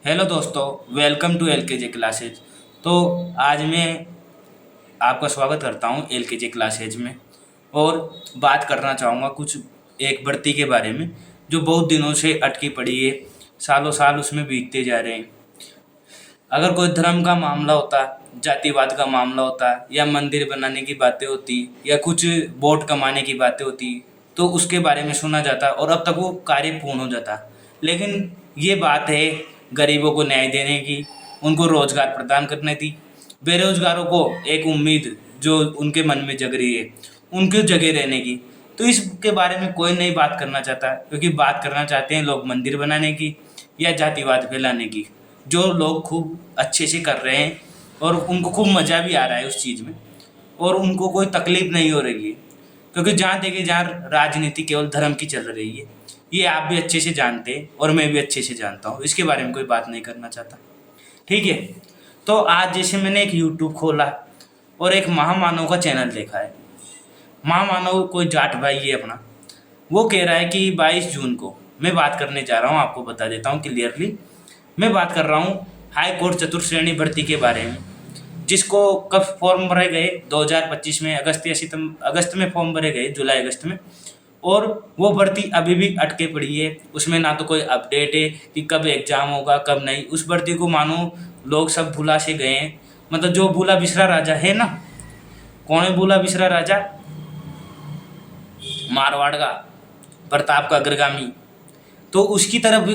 Hello दोस्तों, welcome to एलकेजे classes. तो आज मैं आपका स्वागत करता हूं एलकेजे क्लासेज में और बात करना चाहूँगा कुछ एक भर्ती के बारे में जो बहुत दिनों से अटकी पड़ी है। सालों साल उसमें बीतते जा रहे हैं। अगर कोई धर्म का मामला होता, जातिवाद का मामला होता, या मंदिर बनाने की बातें होती, या कुछ वोट कमाने की बातें होती, तो उसके बारे में सुना जाता और अब तक वो कार्य पूर्ण हो जाता। लेकिन ये बात है गरीबों को न्याय देने की, उनको रोजगार प्रदान करने की, बेरोजगारों को एक उम्मीद जो उनके मन में जग रही है उनके जगह रहने की। तो इसके बारे में कोई नहीं बात करना चाहता, क्योंकि बात करना चाहते हैं लोग मंदिर बनाने की या जातिवाद फैलाने की, जो लोग खूब अच्छे से कर रहे हैं और उनको खूब मज़ा भी आ रहा है उस चीज़ में, और उनको कोई तकलीफ नहीं हो रही है। क्योंकि जहाँ देखिए जहाँ राजनीति केवल धर्म की चल रही है, ये आप भी अच्छे से जानते हैं और मैं भी अच्छे से जानता हूँ। इसके बारे में कोई बात नहीं करना चाहता, ठीक है। तो आज जैसे मैंने एक यूट्यूब खोला और एक महामानव का चैनल देखा है। महामानव कोई जाट भाई है अपना, वो कह रहा है कि 22 जून को मैं बात करने जा रहा हूँ, आपको बता देता हूँ क्लियरली। मैं बात कर रहा हूँ हाई कोर्ट चतुर्श्रेणी भर्ती के बारे में, जिसको कब फॉर्म भरे गए 2025 में अगस्त में फॉर्म भरे गए, जुलाई अगस्त में। और वो भर्ती अभी भी अटके पड़ी है, उसमें ना तो कोई अपडेट है कि कब एग्ज़ाम होगा कब नहीं। उस भर्ती को मानो लोग सब भुला से गए हैं। मतलब जो भूला बिसरा राजा है ना, कौन है भूला बिसरा राजा? मारवाड़ का प्रताप का अग्रगामी। तो उसकी तरफ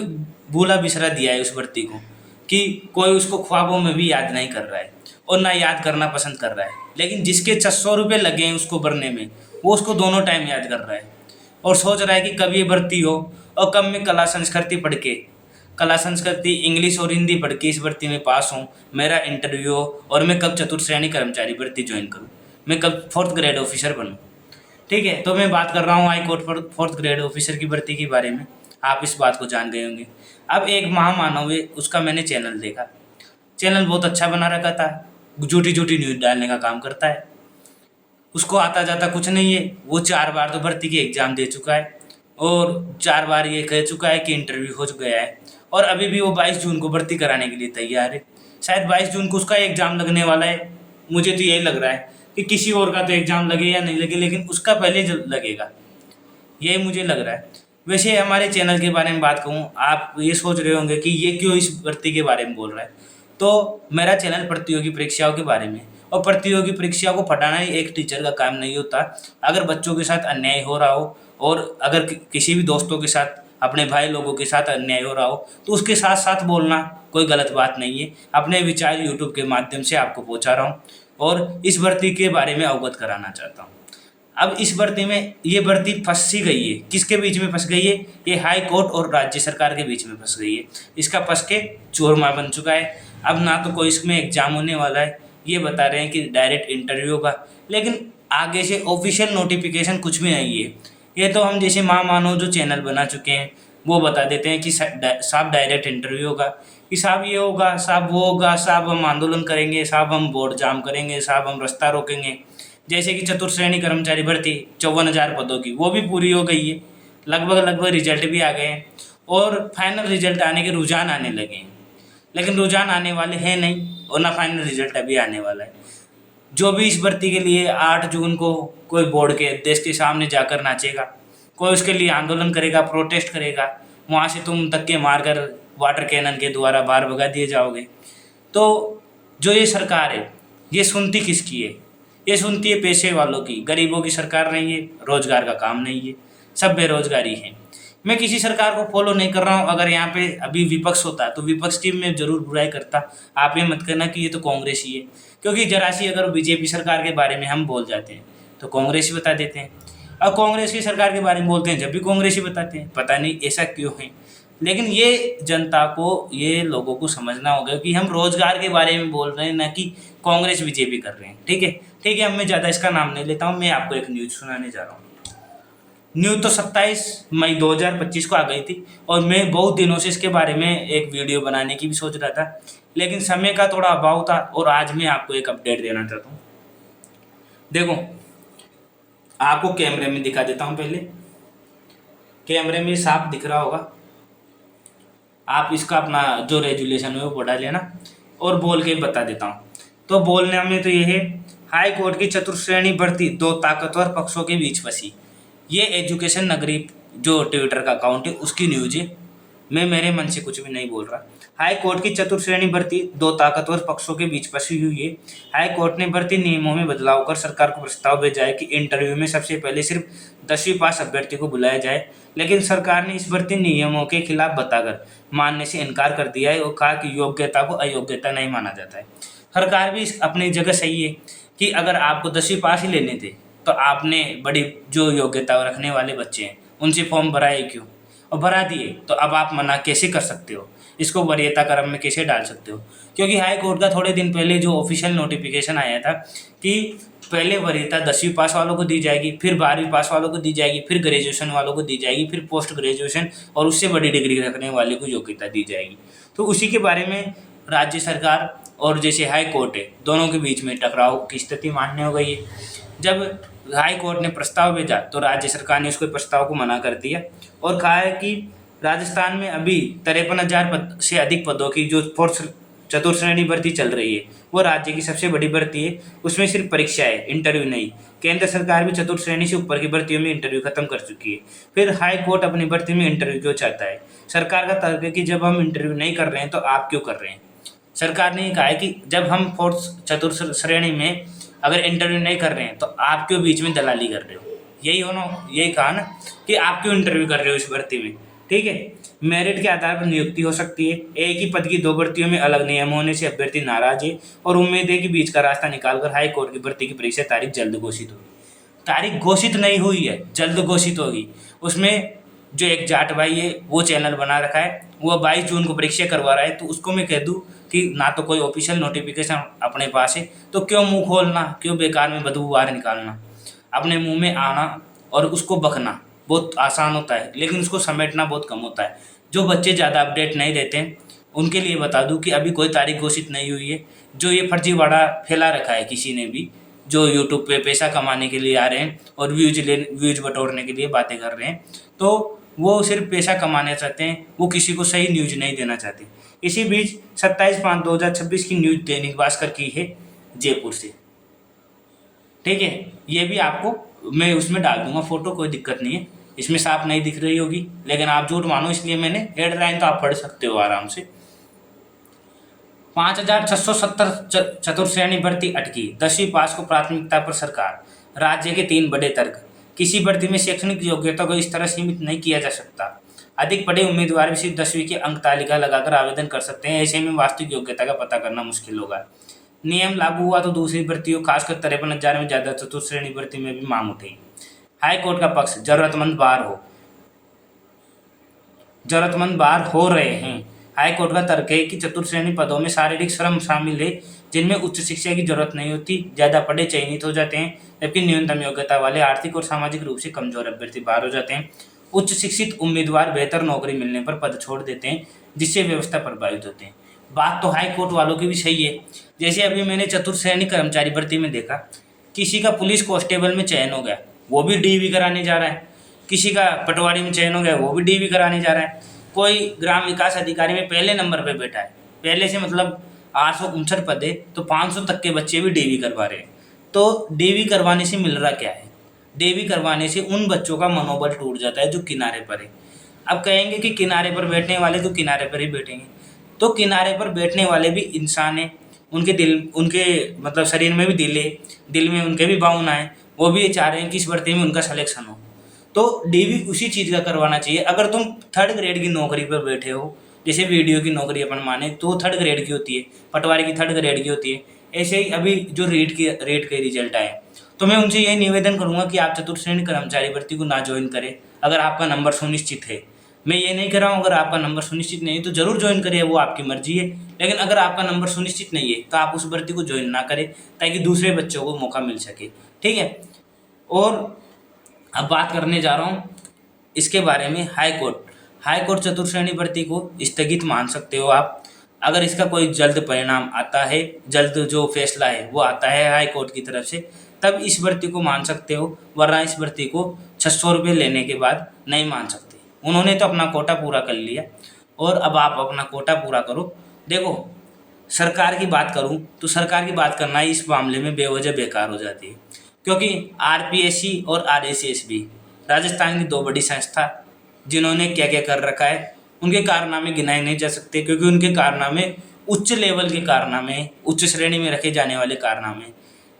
भूला बिसरा दिया है उस भर्ती को, कि कोई उसको ख्वाबों में भी याद नहीं कर रहा है और ना याद करना पसंद कर रहा है। लेकिन जिसके 600 रुपये लगे हैं उसको भरने में, वो उसको दोनों टाइम याद कर रहा है और सोच रहा है कि कब ये भर्ती हो और कब मैं कला संस्कृति पढ़ के, कला संस्कृति इंग्लिश और हिंदी पढ़ के इस भर्ती में पास हूँ, मेरा इंटरव्यू हो और मैं कब चतुर्श्रेणी कर्मचारी भर्ती ज्वाइन करूँ, मैं कब 4th ग्रेड ऑफिसर बनूँ। ठीक है, तो मैं बात कर रहा हूँ हाई कोर्ट पर 4th ग्रेड ऑफिसर की भर्ती के बारे में। आप इस बात को जान गए होंगे। अब एक महामानव है, उसका मैंने चैनल देखा। चैनल बहुत अच्छा बना रखा था, झूठी झूठी न्यूज़ डालने का काम करता है। उसको आता जाता कुछ नहीं है। वो 4 बार तो भर्ती के एग्ज़ाम दे चुका है और 4 बार ये कह चुका है कि इंटरव्यू हो गया है, और अभी भी वो 22 जून को भर्ती कराने के लिए तैयार है। शायद 22 जून को उसका एग्ज़ाम लगने वाला है। मुझे तो यही लग रहा है कि किसी और का तो एग्ज़ाम लगे या नहीं लगे, लेकिन उसका पहले लगेगा, यही मुझे लग रहा है। वैसे हमारे चैनल के बारे में बात कहूँ, आप ये सोच रहे होंगे कि ये क्यों इस भर्ती के बारे में बोल रहा है। तो मेरा चैनल प्रतियोगी परीक्षाओं के बारे में, और प्रतियोगी परीक्षाओं को पढ़ाना ही एक टीचर का काम नहीं होता। अगर बच्चों के साथ अन्याय हो रहा हो और अगर किसी भी दोस्तों के साथ, अपने भाई लोगों के साथ अन्याय हो रहा हो, तो उसके साथ साथ बोलना कोई गलत बात नहीं है। अपने विचार यूट्यूब के माध्यम से आपको पहुँचा रहा हूँ और इस भर्ती के बारे में अवगत कराना चाहता हूँ। अब इस भर्ती में ये भर्ती फंस ही गई है। किसके बीच में फंस गई है? ये हाई कोर्ट और राज्य सरकार के बीच में फंस गई है। इसका फंस के चूरमा बन चुका है। अब ना तो कोई इसमें एग्जाम होने वाला है, ये बता रहे हैं कि डायरेक्ट इंटरव्यू का, लेकिन आगे से ऑफिशियल नोटिफिकेशन कुछ भी नहीं है। ये तो हम जैसे महामानव जो चैनल बना चुके हैं वो बता देते हैं कि साहब डायरेक्ट इंटरव्यू होगा, कि साहब ये होगा, साहब वो होगा, साहब हम आंदोलन करेंगे, साहब हम बोर्ड जाम करेंगे, साहब हम रास्ता रोकेंगे। जैसे कि चतुर्श्रेणी कर्मचारी भर्ती 54,000 पदों की, वो भी पूरी हो गई है। लगभग लगभग रिजल्ट भी आ गए हैं और फाइनल रिजल्ट आने के रुझान आने लगे हैं। लेकिन रुझान आने वाले हैं नहीं और ना फाइनल रिजल्ट अभी आने वाला है। जो भी इस भर्ती के लिए 8 जून को कोई बोर्ड के अध्यक्ष के सामने जाकर नाचेगा, कोई उसके लिए आंदोलन करेगा, प्रोटेस्ट करेगा, वहाँ से तुम धक्के मारकर वाटर कैनन के द्वारा बाहर भगा दिए जाओगे। तो जो ये सरकार है, ये सुनती किसकी है? ये सुनती है पैसे वालों की। गरीबों की सरकार नहीं है, रोजगार का काम नहीं है, सब बेरोजगारी है। मैं किसी सरकार को फॉलो नहीं कर रहा हूँ। अगर यहाँ पे अभी विपक्ष होता तो विपक्ष की मैं जरूर बुराई करता। आप ये मत कहना कि ये तो कांग्रेस ही है, क्योंकि जरा सी अगर बीजेपी सरकार के बारे में हम बोल जाते हैं तो कांग्रेस ही बता देते हैं, और कांग्रेस की सरकार के बारे में बोलते हैं जब भी कांग्रेस ही बताते हैं। पता नहीं ऐसा क्यों है, लेकिन ये जनता को, ये लोगों को समझना होगा कि हम रोजगार के बारे में बोल रहे हैं, ना कि कांग्रेस बीजेपी कर रहे हैं। ठीक है, ठीक है। अब मैं ज़्यादा इसका नाम नहीं लेता हूँ। मैं आपको एक न्यूज़ सुनाने जा रहा हूँ। न्यूज़ तो 27 मई 2025 को आ गई थी और मैं बहुत दिनों से इसके बारे में एक वीडियो बनाने की भी सोच रहा था, लेकिन समय का थोड़ा अभाव था और आज मैं आपको एक अपडेट देना चाहता हूँ। देखो, आपको कैमरे में दिखा देता हूँ। पहले कैमरे में साफ दिख रहा होगा। आप इसका अपना जो रेजुलेशन है वो पढ़ा लेना, और बोल के बता देता हूँ। तो बोलने में तो ये है, हाई कोर्ट की चतुर्श्रेणी भर्ती दो ताकतवर पक्षों के बीच फंसी। ये एजुकेशन नगरी जो ट्विटर का अकाउंट है उसकी न्यूज है, मैं मेरे मन से कुछ भी नहीं बोल रहा। हाई कोर्ट की चतुर्श्रेणी भर्ती दो ताकतवर पक्षों के बीच फंसी हुई है। हाई कोर्ट ने भर्ती नियमों में बदलाव कर सरकार को प्रस्ताव भेजा है कि इंटरव्यू में सबसे पहले सिर्फ 10वीं पास अभ्यर्थी को बुलाया जाए, लेकिन सरकार ने इस भर्ती नियमों के खिलाफ बताकर मानने से इनकार कर दिया है और कहा कि योग्यता को अयोग्यता नहीं माना जाता है। सरकार भी अपनी जगह सही है कि अगर आपको 10वीं पास ही लेने थे तो आपने बड़ी जो योग्यता रखने वाले बच्चे हैं उनसे फॉर्म भराए क्यों, और भरा दिए तो अब आप मना कैसे कर सकते हो, इसको वरीयता क्रम में कैसे डाल सकते हो? क्योंकि हाई कोर्ट का थोड़े दिन पहले जो ऑफिशियल नोटिफिकेशन आया था कि पहले वरीयता 10वीं पास वालों को दी जाएगी, फिर 12वीं पास वालों को दी जाएगी, फिर ग्रेजुएशन वालों को दी जाएगी, फिर पोस्ट ग्रेजुएशन और उससे बड़ी डिग्री रखने वाले को योग्यता दी जाएगी। तो उसी के बारे में राज्य सरकार और जैसे हाई कोर्ट है दोनों के बीच में टकराव की स्थिति मान्य हो गई है। जब हाई कोर्ट ने प्रस्ताव भेजा तो राज्य सरकार ने उसके प्रस्ताव को मना कर दिया और कहा है कि राजस्थान में अभी 53,000 पद से अधिक पदों की जो फोर्थ चतुर्श्रेणी भर्ती चल रही है वो राज्य की सबसे बड़ी भर्ती है। उसमें सिर्फ परीक्षा है, इंटरव्यू नहीं। केंद्र सरकार भी चतुर्श्रेणी से ऊपर की भर्तियों में इंटरव्यू खत्म कर चुकी है। फिर हाई कोर्ट अपनी भर्ती में इंटरव्यू क्यों चाहता है? सरकार का तर्क है कि जब हम इंटरव्यू नहीं कर रहे हैं तो आप क्यों कर रहे हैं। सरकार ने कहा है कि जब हम फोर्थ चतुर्श्रेणी में अगर इंटरव्यू नहीं कर रहे हैं तो आप क्यों बीच में दलाली कर रहे हो। यही कहा ना कि आप क्यों इंटरव्यू कर रहे हो इस भर्ती में। ठीक है, मेरिट के आधार पर नियुक्ति हो सकती है। एक ही पद की दो भर्तियों में अलग नियम होने से अभ्यर्थी नाराज है और उम्मीद है कि बीच का रास्ता निकालकर हाई कोर्ट की भर्ती की परीक्षा तारीख जल्द घोषित होगी। तारीख घोषित नहीं हुई है, जल्द घोषित होगी। उसमें जो एक जाट भाई है वो चैनल बना रखा है, वो 22 जून को परीक्षा करवा रहा है, तो उसको मैं कह दूँ कि ना तो कोई ऑफिशियल नोटिफिकेशन अपने पास है तो क्यों मुंह खोलना, क्यों बेकार में बदबूदार निकालना। अपने मुंह में आना और उसको बकना बहुत आसान होता है, लेकिन उसको समेटना बहुत कम होता है। जो बच्चे ज़्यादा अपडेट नहीं रहते हैं उनके लिए बता दूं कि अभी कोई तारीख घोषित नहीं हुई है। जो ये फर्जीवाड़ा फैला रखा है किसी ने भी, जो यूट्यूब पे पैसा कमाने के लिए आ रहे हैं और व्यूज बटोरने के लिए बातें कर रहे हैं, तो वो सिर्फ पैसा कमाना चाहते हैं, वो किसी को सही न्यूज नहीं देना चाहते। इसी बीच 27/5/2026 की न्यूज दैनिक भास्कर की है जयपुर से। ठीक है, ये भी आपको मैं उसमें डाल दूंगा फोटो, कोई दिक्कत नहीं है। इसमें साफ नहीं दिख रही होगी लेकिन आप झूठ मानो इसलिए मैंने हेडलाइन तो आप पढ़ सकते हो आराम से। 5,670 चतुर्श्रेणी भर्ती अटकी, 10वीं पास को प्राथमिकता पर सरकार। राज्य के 3 बड़े तर्क। किसी भर्ती में शैक्षणिक योग्यता को इस तरह सीमित नहीं किया जा सकता। अधिक पढ़े उम्मीदवार भी सिर्फ 10वीं की अंक तालिका लगाकर आवेदन कर सकते हैं, ऐसे में वास्तविक योग्यता का पता करना मुश्किल होगा। नियम लागू हुआ तो दूसरी भर्तियों खासकर 53,000 में ज़्यादा चतुर्श्रेणी भर्ती में भी मांग उठेगी। हाई कोर्ट का पक्ष, जरूरतमंद बाहर हो रहे हैं। हाई कोर्ट का तर्क है कि चतुर्श्रेणी पदों में शारीरिक श्रम शामिल है जिनमें उच्च शिक्षा की जरूरत नहीं होती, ज़्यादा पढ़े चयनित हो जाते हैं, जबकि न्यूनतम योग्यता वाले आर्थिक और सामाजिक रूप से कमजोर अभ्यर्थी बाहर हो जाते हैं। उच्च शिक्षित उम्मीदवार बेहतर नौकरी मिलने पर पद छोड़ देते हैं, जिससे व्यवस्था प्रभावित होते हैं। बात तो हाई कोर्ट वालों की भी सही है। जैसे अभी मैंने चतुर्श्रेणी कर्मचारी भर्ती में देखा, किसी का पुलिस कांस्टेबल में चयन हो गया, वो भी डीवी कराने जा रहा है। किसी का पटवारी में चयन हो गया, वो भी डीवी कराने जा रहा है। कोई ग्राम विकास अधिकारी में पहले नंबर पे बैठा है, पहले से मतलब 859 पद है तो 500 तक के बच्चे भी डीवी करवा रहे हैं। तो डीवी करवाने से मिल रहा क्या है? डीवी करवाने से उन बच्चों का मनोबल टूट जाता है जो किनारे पर है। अब कहेंगे कि किनारे पर बैठने वाले तो किनारे पर ही बैठेंगे, तो किनारे पर बैठने वाले भी इंसान हैं, उनके मतलब शरीर में भी दिल है, दिल में उनके भी भावना है, वो भी चाह रहे हैं कि इस भर्ती में उनका सिलेक्शन हो। तो डीवी उसी चीज़ का करवाना चाहिए। अगर तुम 3rd ग्रेड की नौकरी पर बैठे हो, जैसे वीडियो की नौकरी अपन माने तो 3rd ग्रेड की होती है, पटवारी की 3rd ग्रेड की होती है, ऐसे ही अभी जो रेट के रिजल्ट आए, तो मैं उनसे यही निवेदन करूंगा कि आप चतुर्श्रेणी कर्मचारी भर्ती को ना ज्वाइन करें अगर आपका नंबर सुनिश्चित है। मैं ये नहीं कर रहा हूँ अगर आपका नंबर सुनिश्चित नहीं है तो जरूर ज्वाइन करिए, वो आपकी मर्जी है। लेकिन अगर आपका नंबर सुनिश्चित नहीं है तो आप उस भर्ती को ज्वाइन ना करें ताकि दूसरे बच्चों को मौका मिल सके। ठीक है, और अब बात करने जा रहा हूँ इसके बारे में। हाई कोर्ट चतुर्श्रेणी भर्ती को स्थगित मान सकते हो आप, अगर इसका कोई जल्द परिणाम आता है, जल्द जो फैसला है वो आता है हाई कोर्ट की तरफ से, तब इस भर्ती को मान सकते हो, वरना इस भर्ती को 600 रुपये लेने के बाद नहीं मान सकते। उन्होंने तो अपना कोटा पूरा कर लिया। और अब आप अपना कोटा पूरा करो। देखो, सरकार की बात करूं तो सरकार की बात करना ही इस मामले में बेवजह बेकार हो जाती है, क्योंकि आरपीएससी और आरएसएसबी राजस्थान की दो बड़ी संस्था जिन्होंने क्या क्या कर रखा है, उनके कारनामे गिनाए नहीं जा सकते, क्योंकि उनके कारनामे उच्च लेवल के कारनामे, उच्च श्रेणी में रखे जाने वाले कारनामे।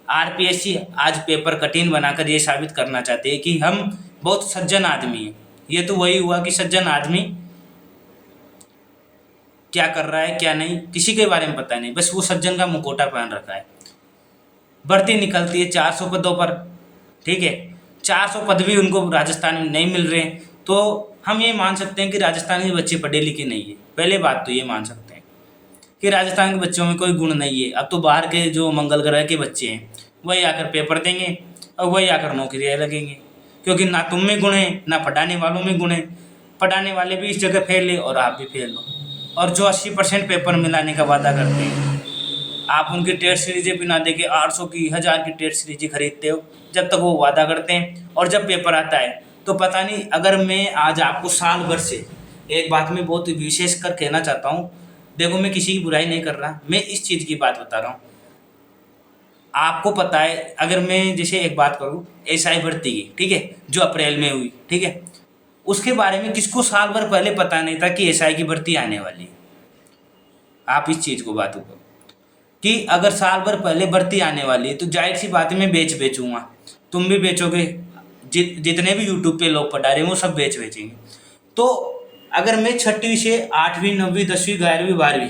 आरपीएससी आज पेपर कठिन बनाकर ये साबित करना चाहते हैं कि हम बहुत सज्जन आदमी हैं। ये तो वही हुआ कि सज्जन आदमी क्या कर रहा है क्या नहीं किसी के बारे में पता नहीं, बस वो सज्जन का मुखौटा पहन रखा है। भर्ती निकलती है 400 पदों पर, ठीक है, 400 पद भी उनको राजस्थान में नहीं मिल रहे हैं, तो हम ये मान सकते हैं कि राजस्थान के बच्चे पढ़े लिखे नहीं है। पहले बात तो ये मान सकते हैं कि राजस्थान के बच्चों में कोई गुण नहीं है। अब तो बाहर के जो मंगल ग्रह के बच्चे हैं वही आकर पेपर देंगे और वही आकर नौकरियाँ लगेंगे, क्योंकि ना तुम में गुण है ना पढ़ाने वालों में गुण है। पढ़ाने वाले भी इस जगह फेल है और आप भी फेल हो। और जो 80% पेपर मिलाने का वादा करते हैं, आप उनकी टेस्ट सीरीजें भी ना देके 800 की 1000 की टेस्ट सीरीजें खरीदते हो जब तक वो वादा करते हैं, और जब पेपर आता है तो पता नहीं। अगर मैं आज आपको साल भर से एक बात में बहुत विशेष कर कहना चाहता हूँ, देखो मैं किसी की बुराई नहीं कर रहा, मैं इस चीज़ की बात बता रहा हूँ। आपको पता है, अगर मैं जैसे एक बात करूँ एसआई भर्ती की, ठीक है, जो अप्रैल में हुई, ठीक है, उसके बारे में किसको साल भर पहले पता नहीं था कि एसआई की भर्ती आने वाली है। आप इस चीज़ को बात करो कि अगर साल भर पहले भर्ती आने वाली है तो जाहिर सी बात है मैं बेचूंगा, तुम भी बेचोगे, जितने भी यूट्यूब पे लोग पढ़ा रहे हैं वो सब बेचेंगे। तो अगर मैं 6वीं से 8वीं 9वीं 10वीं 11वीं 12वीं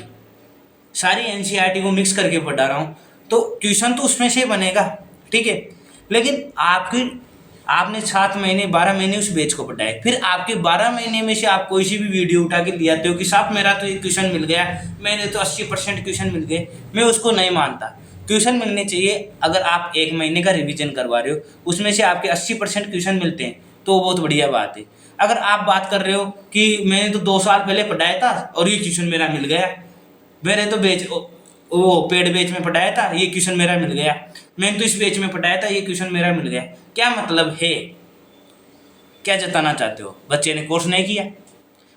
सारी एनसीईआरटी को मिक्स करके पढ़ा रहा हूँ तो ट्यूशन तो उसमें से बनेगा, ठीक है, लेकिन आपने 7 महीने 12 महीने उस बैच को पढ़ाया, फिर आपके 12 महीने में से आप कोई सी भी वीडियो उठा के ले आते हो कि साहब मेरा तो ये क्वेश्चन मिल गया, मैंने तो 80% क्वेश्चन मिल गए। मैं उसको नहीं मानता, क्वेश्चन मिलने चाहिए। अगर आप 1 महीने का रिवीजन करवा रहे हो उसमें से आपके 80% क्वेश्चन मिलते हैं तो बहुत बढ़िया बात है। अगर आप बात कर रहे हो कि मैंने तो 2 साल पहले पढ़ाया था और ये क्वेश्चन मेरा मिल गया, मैंने तो वो पेड बैच में पढ़ाया था ये क्वेश्चन मेरा मिल गया, मैंने तो इस बैच में पढ़ाया था ये क्वेश्चन मेरा मिल गया, क्या मतलब है? क्या जताना चाहते हो? बच्चे ने कोर्स नहीं किया,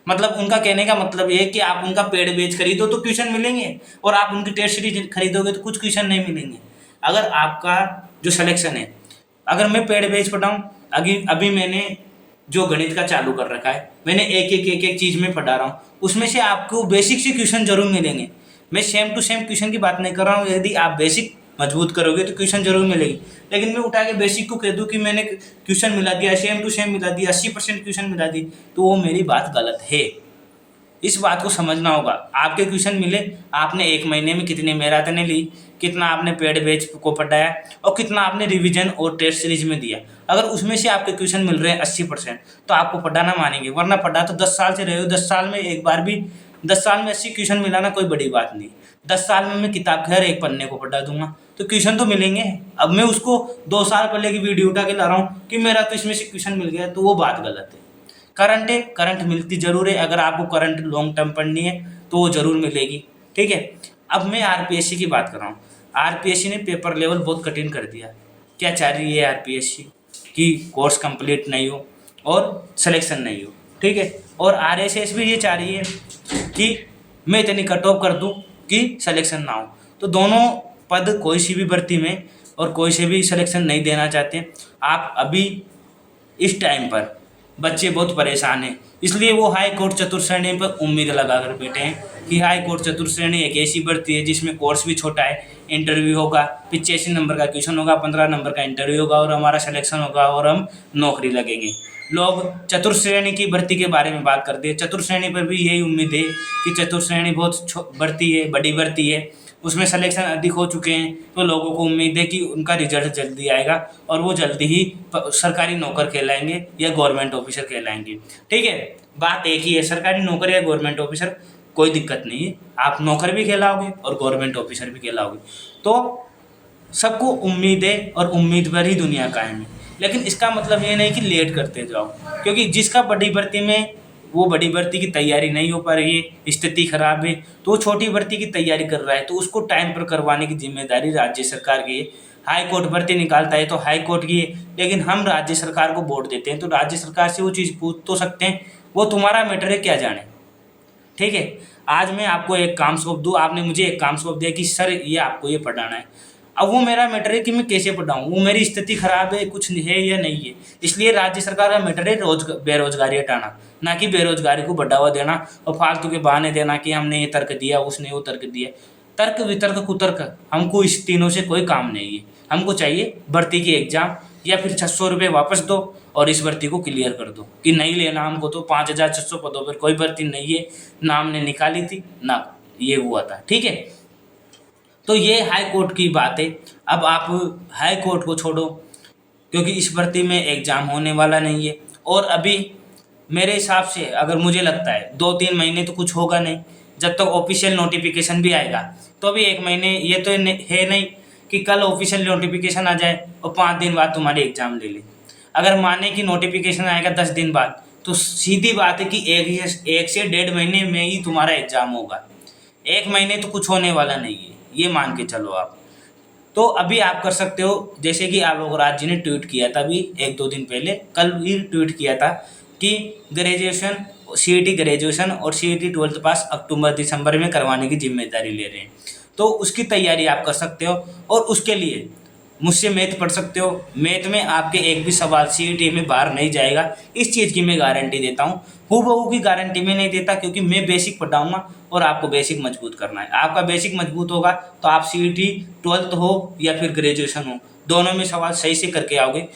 मतलब उनका कहने का मतलब ये है कि आप उनका पेड बैच खरीदो तो क्वेश्चन मिलेंगे और आप उनकी टेस्ट सीरीज खरीदोगे तो कुछ क्वेश्चन नहीं मिलेंगे। अगर आपका जो सिलेक्शन है, अगर मैं पेड बैच पढ़ाऊँ, अभी मैंने जो गणित का चालू कर रखा है, मैंने एक चीज़ में पढ़ा रहा हूँ, उसमें से आपको बेसिक से क्वेश्चन जरूर मिलेंगे। मैं सेम टू सेम क्वेश्चन की बात नहीं कर रहा हूँ, यदि आप बेसिक मजबूत करोगे तो क्वेश्चन जरूर मिलेगी, लेकिन मैं उठा के बेसिक को कह दूँ कि मैंने क्वेश्चन मिला दिया, सेम टू सेम मिला दिया, 80% क्वेश्चन मिला दी, तो वो मेरी बात गलत है। इस बात को समझना होगा। आपके क्वेश्चन मिले, आपने 1 महीने में कितनी मैराथन ली, कितना आपने पेड बैच को पढ़ाया और कितना आपने रिवीजन और टेस्ट सीरीज में दिया। अगर उसमें से आपके क्वेश्चन मिल रहे हैं 80%, तो आपको पढ़ाना मानेंगे, वरना पढ़ा तो 10 साल से रहे हो, 10 साल में एक बार भी 10 साल में 80 क्वेश्चन मिलाना कोई बड़ी बात नहीं। 10 साल में मैं किताब के हर एक पन्ने को पढ़ा दूंगा तो क्वेश्चन तो मिलेंगे। अब मैं उसको 2 साल पहले की वीडियो उठा के ला रहा हूँ कि मेरा तो इसमें से क्वेश्चन मिल गया, तो वो बात गलत है। करंट है, करंट मिलती जरूर है, अगर आपको करंट लॉन्ग टर्म पढ़नी है तो वो जरूर मिलेगी, ठीक है। अब मैं आरपीएससी की बात कर रहा हूँ। आरपीएससी ने पेपर लेवल बहुत कठिन कर दिया। क्या चाह रही है आरपीएससी कि कोर्स कंप्लीट नहीं हो और सिलेक्शन नहीं हो, ठीक है, और आरएसएस भी ये चाह रही है कि मैं इतनी कट ऑफ कर दूँ कि सिलेक्शन ना हो। तो दोनों पद कोई सी भी भर्ती में और कोई से भी सिलेक्शन नहीं देना चाहते। आप अभी इस टाइम पर बच्चे बहुत परेशान हैं, इसलिए वो हाई कोर्ट चतुर्श्रेणी पर उम्मीद लगा कर बैठे हैं कि हाई कोर्ट चतुर्श्रेणी एक ऐसी भर्ती है जिसमें कोर्स भी छोटा है, इंटरव्यू होगा, 85 नंबर का क्वेश्चन होगा, 15 नंबर का इंटरव्यू होगा और हमारा सिलेक्शन होगा और हम नौकरी लगेंगे। लोग चतुर्श्रेणी की भर्ती के बारे में बात करते हैं, चतुर्श्रेणी पर भी यही उम्मीद है कि चतुर्श्रेणी बहुत भर्ती है, बड़ी भर्ती है, उसमें सिलेक्शन अधिक हो चुके हैं, तो लोगों को उम्मीद है कि उनका रिजल्ट जल्दी आएगा और वो जल्दी ही सरकारी नौकर कहलाएंगे या गवर्नमेंट ऑफिसर कहलाएंगे, ठीक है। बात एक ही है, सरकारी नौकर या गवर्नमेंट ऑफिसर कोई दिक्कत नहीं है, आप नौकर भी कहलाओगे और गवर्नमेंट ऑफिसर भी कहलाओगे। तो सबको उम्मीद है और उम्मीद पर ही दुनिया कायम है, लेकिन इसका मतलब ये नहीं कि लेट करते जाओ, क्योंकि जिसका बड़ी भर्ती में वो बड़ी भर्ती की तैयारी नहीं हो पा रही है, स्थिति खराब है, तो वो छोटी भर्ती की तैयारी कर रहा है, तो उसको टाइम पर करवाने की जिम्मेदारी राज्य सरकार की है। हाई कोर्ट भर्ती निकालता है तो हाई कोर्ट की है, लेकिन हम राज्य सरकार को वोट देते हैं तो राज्य सरकार से वो चीज़ पूछ तो सकते हैं, वो तुम्हारा मैटर है, क्या जाने। ठीक है। आज मैं आपको एक काम सौंप दूँ, आपने मुझे एक काम सौंप दिया कि सर ये आपको ये पढ़ाना है। अब वो मेरा मैटर है कि मैं कैसे पढ़ाऊँ, वो मेरी स्थिति खराब है, कुछ है या नहीं है। इसलिए राज्य सरकार का मैटर है बेरोजगारी हटाना, ना कि बेरोजगारी को बढ़ावा देना और फालतू के बहाने देना कि हमने ये तर्क दिया, उसने वो तर्क दिया। तर्क वितर्क कुतर्क हमको इस तीनों से कोई काम नहीं है। हमको चाहिए भर्ती की एग्जाम, या फिर 600 रुपये वापस दो और इस भर्ती को क्लियर कर दो कि नहीं लेना हमको। तो 5600 पदों पर कोई भर्ती नहीं है, ना हमने निकाली थी ना ये हुआ था, ठीक है। तो ये हाई कोर्ट की बात है। अब आप हाई कोर्ट को छोड़ो, क्योंकि इस भर्ती में एग्ज़ाम होने वाला नहीं है। और अभी मेरे हिसाब से अगर मुझे लगता है 2-3 महीने तो कुछ होगा नहीं, जब तक ऑफिशियल नोटिफिकेशन भी आएगा। तो अभी 1 महीने ये तो है नहीं कि कल ऑफिशियल नोटिफिकेशन आ जाए और 5 दिन बाद तुम्हारे एग्ज़ाम ले ले। अगर माने कि नोटिफिकेशन आएगा 10 दिन बाद, तो सीधी बात है कि 1 से 1.5 महीने में ही तुम्हारा एग्ज़ाम होगा। 1 महीने तो कुछ होने वाला नहीं है, ये मान के चलो आप। तो अभी आप कर सकते हो, जैसे कि आलोक राज जी ने ट्वीट किया था अभी 1-2 दिन पहले, कल ही ट्वीट किया था कि ग्रेजुएशन, सीईटी ग्रेजुएशन और सीईटी 12th पास अक्टूबर-दिसंबर में करवाने की जिम्मेदारी ले रहे हैं। तो उसकी तैयारी आप कर सकते हो और उसके लिए मुझसे मैथ पढ़ सकते हो। मैथ में आपके एक भी सवाल सीईटी में बाहर नहीं जाएगा, इस चीज़ की मैं गारंटी देता हूँ। हूबहू की गारंटी मैं नहीं देता, क्योंकि मैं बेसिक पढ़ाऊँगा और आपको बेसिक मजबूत करना है। आपका बेसिक मजबूत होगा तो आप सीईटी 12th हो या फिर ग्रेजुएशन हो, दोनों में सवाल सही से करके आओगे।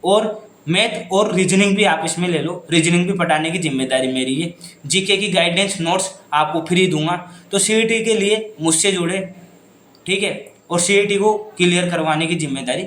और मैथ और रीजनिंग भी आप इसमें ले लो, रीजनिंग भी पढ़ाने की जिम्मेदारी मेरी है। जीके की गाइडेंस नोट्स आपको फ्री दूंगा। तो सीईटी के लिए मुझसे जुड़े, ठीक है, और सीईटी को क्लियर करवाने की जिम्मेदारी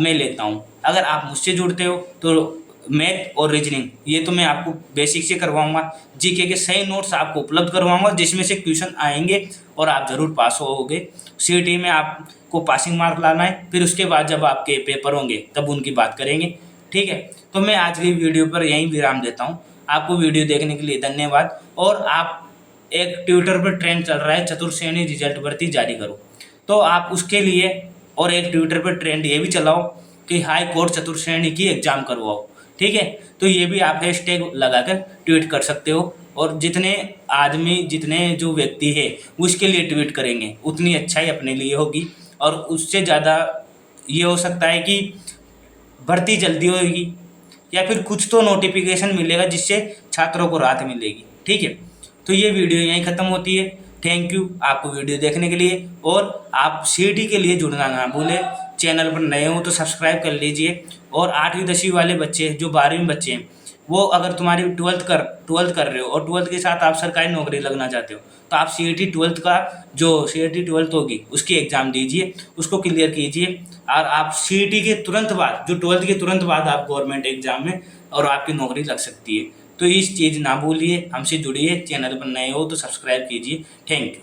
मैं लेता हूँ। अगर आप मुझसे जुड़ते हो तो मैथ और रीजनिंग ये तो मैं आपको बेसिक से करवाऊंगा, जीके के सही नोट्स आपको उपलब्ध करवाऊंगा, जिसमें से क्वेश्चन आएंगे और आप ज़रूर पास होगे। सीईटी में आपको पासिंग मार्क लाना है, फिर उसके बाद जब आपके पेपर होंगे तब उनकी बात करेंगे, ठीक है। तो मैं आज की वीडियो पर यहीं विराम देता हूँ। आपको वीडियो देखने के लिए धन्यवाद। और आप, एक ट्विटर पर ट्रेंड चल रहा है चतुर्श्रेणी रिजल्ट भर्ती जारी करो, तो आप उसके लिए, और एक ट्विटर पर ट्रेंड ये भी चलाओ कि हाई कोर्ट चतुर्श्रेणी की एग्जाम करवाओ, ठीक है। तो ये भी आप हैशटैग लगाकर ट्वीट कर सकते हो, और जितने आदमी, जितने जो व्यक्ति है उसके लिए ट्वीट करेंगे उतनी अच्छाई अपने लिए होगी। और उससे ज़्यादा ये हो सकता है कि भर्ती जल्दी होगी या फिर कुछ तो नोटिफिकेशन मिलेगा जिससे छात्रों को राहत मिलेगी, ठीक है। तो ये वीडियो यहीं ख़त्म होती है। थैंक यू आपको वीडियो देखने के लिए। और आप सीईटी के लिए जुड़ना ना भूलें। चैनल पर नए हो तो सब्सक्राइब कर लीजिए। और 8वीं 10वीं वाले बच्चे, जो 12वीं बच्चे हैं, वो अगर तुम्हारी 12th कर रहे हो और 12th के साथ आप सरकारी नौकरी लगना चाहते हो, तो आप सीईटी 12th का, जो सीईटी 12th होगी उसकी एग्ज़ाम दीजिए, उसको क्लियर कीजिए। और आप सीईटी के तुरंत बाद, जो 12th के तुरंत बाद आप गवर्नमेंट एग्ज़ाम में और आपकी नौकरी लग सकती है। तो इस चीज़ ना भूलिए, हमसे जुड़िए। चैनल पर नए हो तो सब्सक्राइब कीजिए। Thank you.